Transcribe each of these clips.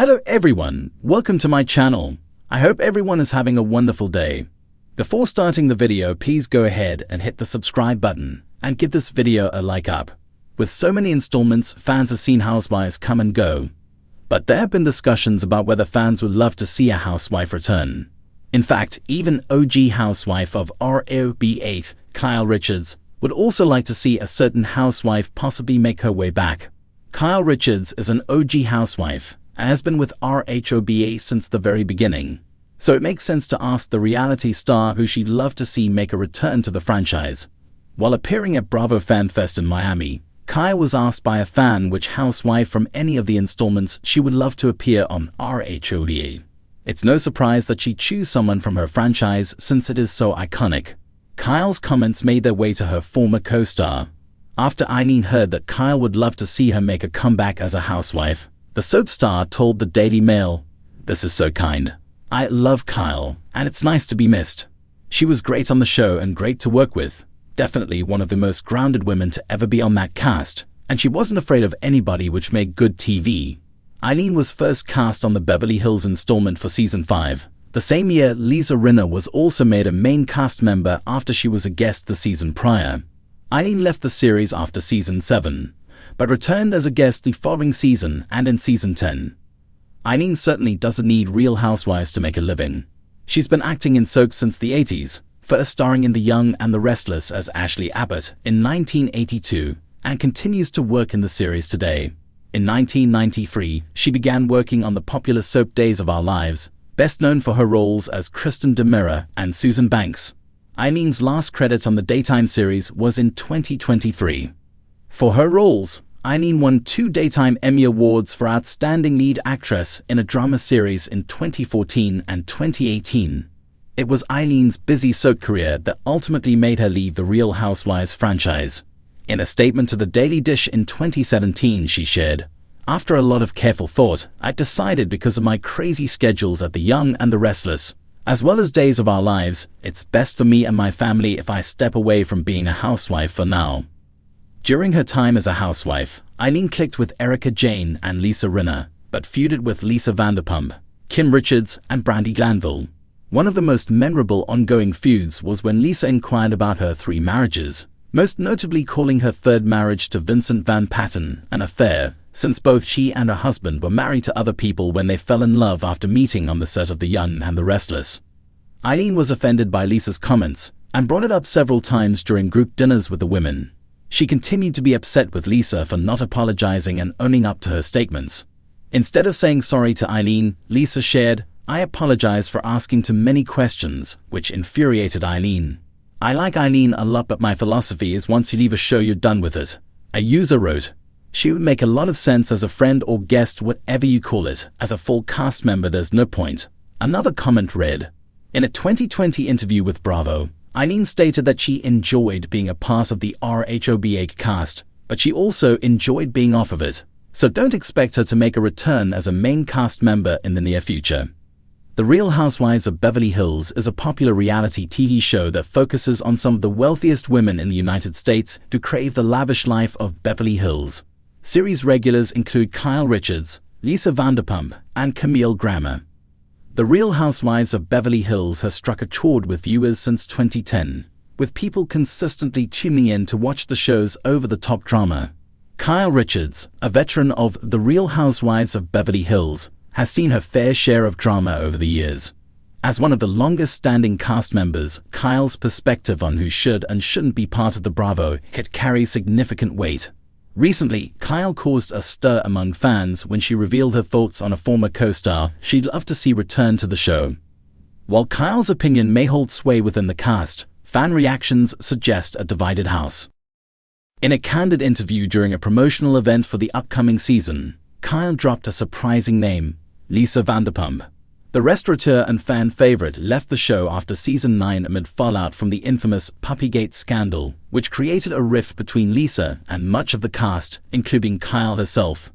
Hello everyone, welcome to my channel. I hope everyone is having a wonderful day. Before starting the video, please go ahead and hit the subscribe button and give this video a like up. With so many installments, fans have seen Housewives come and go. But there have been discussions about whether fans would love to see a housewife return. In fact, even OG housewife of RHOBH, Kyle Richards, would also like to see a certain housewife possibly make her way back. Kyle Richards is an OG housewife and has been with RHOBH since the very beginning. So it makes sense to ask the reality star who she'd love to see make a return to the franchise. While appearing at Bravo Fan Fest in Miami, Kyle was asked by a fan which housewife from any of the installments she would love to appear on RHOBH. It's no surprise that she'd choose someone from her franchise since it is so iconic. Kyle's comments made their way to her former co-star. After Eileen heard that Kyle would love to see her make a comeback as a housewife, the soap star told the Daily Mail, "This is so kind. I love Kyle, and it's nice to be missed. She was great on the show and great to work with. Definitely one of the most grounded women to ever be on that cast, and she wasn't afraid of anybody, which made good TV." Eileen was first cast on the Beverly Hills installment for Season 5. The same year, Lisa Rinna was also made a main cast member after she was a guest the season prior. Eileen left the series after Season 7, but returned as a guest the following season and in Season 10. Eileen certainly doesn't need Real Housewives to make a living. She's been acting in soaps since the 80s, first starring in The Young and the Restless as Ashley Abbott in 1982, and continues to work in the series today. In 1993, she began working on the popular soap Days of Our Lives, best known for her roles as Kristen DeMira and Susan Banks. Eileen's last credit on the daytime series was in 2023. For her roles, Eileen won 2 Daytime Emmy Awards for Outstanding Lead Actress in a Drama Series in 2014 and 2018. It was Eileen's busy soap career that ultimately made her leave the Real Housewives franchise. In a statement to the Daily Dish in 2017, she shared, "After a lot of careful thought, I decided because of my crazy schedules at The Young and the Restless, as well as Days of Our Lives, it's best for me and my family if I step away from being a housewife for now." During her time as a housewife, Eileen clicked with Erika Jayne and Lisa Rinna, but feuded with Lisa Vanderpump, Kim Richards, and Brandi Glanville. One of the most memorable ongoing feuds was when Lisa inquired about her 3 marriages, most notably calling her 3rd marriage to Vincent Van Patten an affair, since both she and her husband were married to other people when they fell in love after meeting on the set of The Young and the Restless. Eileen was offended by Lisa's comments and brought it up several times during group dinners with the women. She continued to be upset with Lisa for not apologizing and owning up to her statements. Instead of saying sorry to Eileen, Lisa shared, "I apologize for asking too many questions," which infuriated Eileen. "I like Eileen a lot, but my philosophy is once you leave a show, you're done with it." A user wrote, "She would make a lot of sense as a friend or guest, whatever you call it. As a full cast member, there's no point." Another comment read, "In a 2020 interview with Bravo, Eileen stated that she enjoyed being a part of the RHOBH cast, but she also enjoyed being off of it. So don't expect her to make a return as a main cast member in the near future." The Real Housewives of Beverly Hills is a popular reality TV show that focuses on some of the wealthiest women in the United States who crave the lavish life of Beverly Hills. Series regulars include Kyle Richards, Lisa Vanderpump, and Camille Grammer. The Real Housewives of Beverly Hills has struck a chord with viewers since 2010, with people consistently tuning in to watch the show's over-the-top drama. Kyle Richards, a veteran of The Real Housewives of Beverly Hills, has seen her fair share of drama over the years. As one of the longest-standing cast members, Kyle's perspective on who should and shouldn't be part of the Bravo hit carries significant weight. Recently, Kyle caused a stir among fans when she revealed her thoughts on a former co-star she'd love to see return to the show. While Kyle's opinion may hold sway within the cast, fan reactions suggest a divided house. In a candid interview during a promotional event for the upcoming season, Kyle dropped a surprising name, Lisa Vanderpump. The restaurateur and fan favorite left the show after Season 9 amid fallout from the infamous Puppygate scandal, which created a rift between Lisa and much of the cast, including Kyle herself.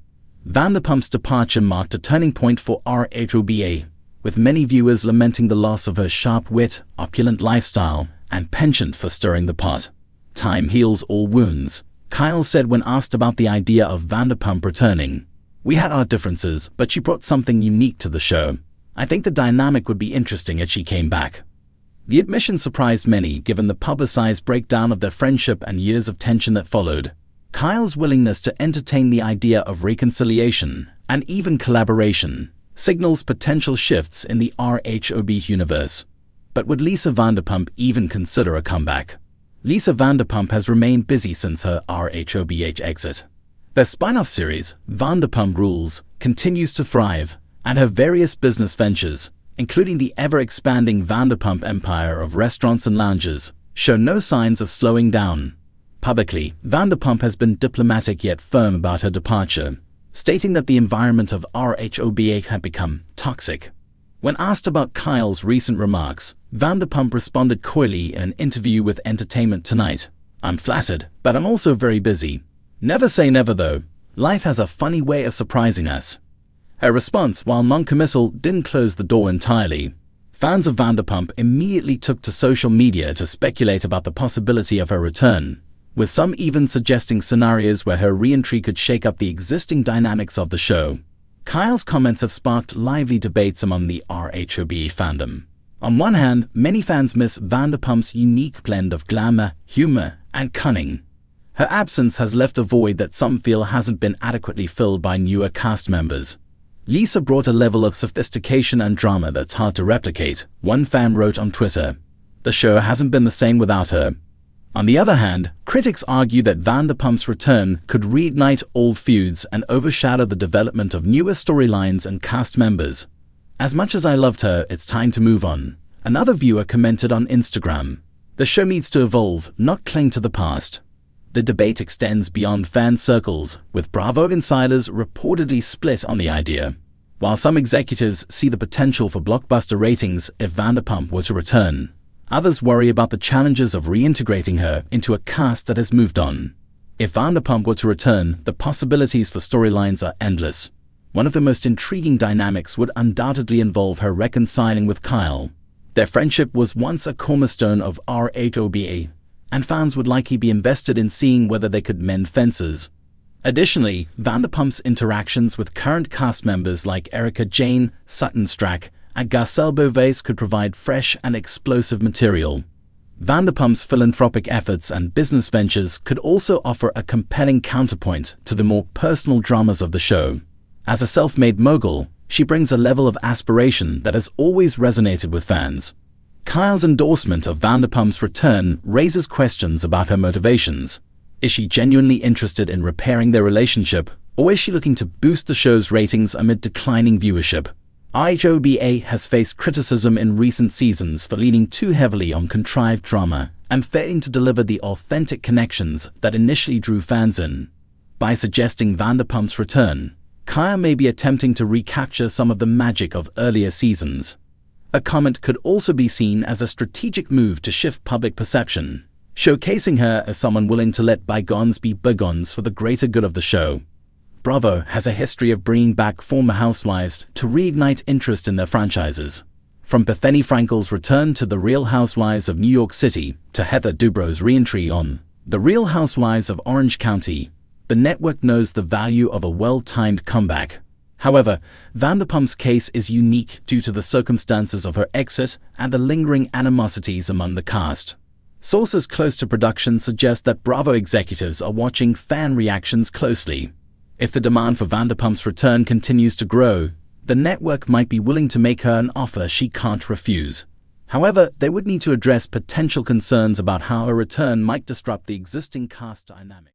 Vanderpump's departure marked a turning point for RHOBH, with many viewers lamenting the loss of her sharp wit, opulent lifestyle, and penchant for stirring the pot. "Time heals all wounds," Kyle said when asked about the idea of Vanderpump returning. We had our differences, but she brought something unique to the show. I think the dynamic would be interesting if she came back." The admission surprised many given the publicized breakdown of their friendship and years of tension that followed. Kyle's willingness to entertain the idea of reconciliation and even collaboration signals potential shifts in the RHOBH universe. But would Lisa Vanderpump even consider a comeback? Lisa Vanderpump has remained busy since her RHOBH exit. Their spin-off series, Vanderpump Rules, continues to thrive, and her various business ventures, including the ever-expanding Vanderpump empire of restaurants and lounges, show no signs of slowing down. Publicly, Vanderpump has been diplomatic yet firm about her departure, stating that the environment of RHOBH had become toxic. When asked about Kyle's recent remarks, Vanderpump responded coyly in an interview with Entertainment Tonight, "I'm flattered, but I'm also very busy. Never say never though. Life has a funny way of surprising us." Her response, while non-committal, didn't close the door entirely. Fans of Vanderpump immediately took to social media to speculate about the possibility of her return, with some even suggesting scenarios where her re-entry could shake up the existing dynamics of the show. Kyle's comments have sparked lively debates among the RHOBH fandom. On one hand, many fans miss Vanderpump's unique blend of glamour, humor, and cunning. Her absence has left a void that some feel hasn't been adequately filled by newer cast members. Lisa brought a level of sophistication and drama that's hard to replicate, one fan wrote on Twitter. The show hasn't been the same without her. On the other hand, critics argue that Vanderpump's return could reignite old feuds and overshadow the development of newer storylines and cast members. "As much as I loved her, it's time to move on," another viewer commented on Instagram. "The show needs to evolve, not cling to the past." The debate extends beyond fan circles, with Bravo insiders reportedly split on the idea. While some executives see the potential for blockbuster ratings if Vanderpump were to return, others worry about the challenges of reintegrating her into a cast that has moved on. If Vanderpump were to return, the possibilities for storylines are endless. One of the most intriguing dynamics would undoubtedly involve her reconciling with Kyle. Their friendship was once a cornerstone of RHOBH, and fans would likely be invested in seeing whether they could mend fences. Additionally, Vanderpump's interactions with current cast members like Erika Jayne, Sutton Stracke, and Garcelle Beauvais could provide fresh and explosive material. Vanderpump's philanthropic efforts and business ventures could also offer a compelling counterpoint to the more personal dramas of the show. As a self-made mogul, she brings a level of aspiration that has always resonated with fans. Kyle's endorsement of Vanderpump's return raises questions about her motivations. Is she genuinely interested in repairing their relationship, or is she looking to boost the show's ratings amid declining viewership? RHOBH has faced criticism in recent seasons for leaning too heavily on contrived drama and failing to deliver the authentic connections that initially drew fans in. By suggesting Vanderpump's return, Kyle may be attempting to recapture some of the magic of earlier seasons. A comment could also be seen as a strategic move to shift public perception, showcasing her as someone willing to let bygones be bygones for the greater good of the show. Bravo has a history of bringing back former housewives to reignite interest in their franchises. From Bethany Frankel's return to The Real Housewives of New York City to Heather Dubrow's re-entry on The Real Housewives of Orange County, the network knows the value of a well-timed comeback. However, Vanderpump's case is unique due to the circumstances of her exit and the lingering animosities among the cast. Sources close to production suggest that Bravo executives are watching fan reactions closely. If the demand for Vanderpump's return continues to grow, the network might be willing to make her an offer she can't refuse. However, they would need to address potential concerns about how her return might disrupt the existing cast dynamic.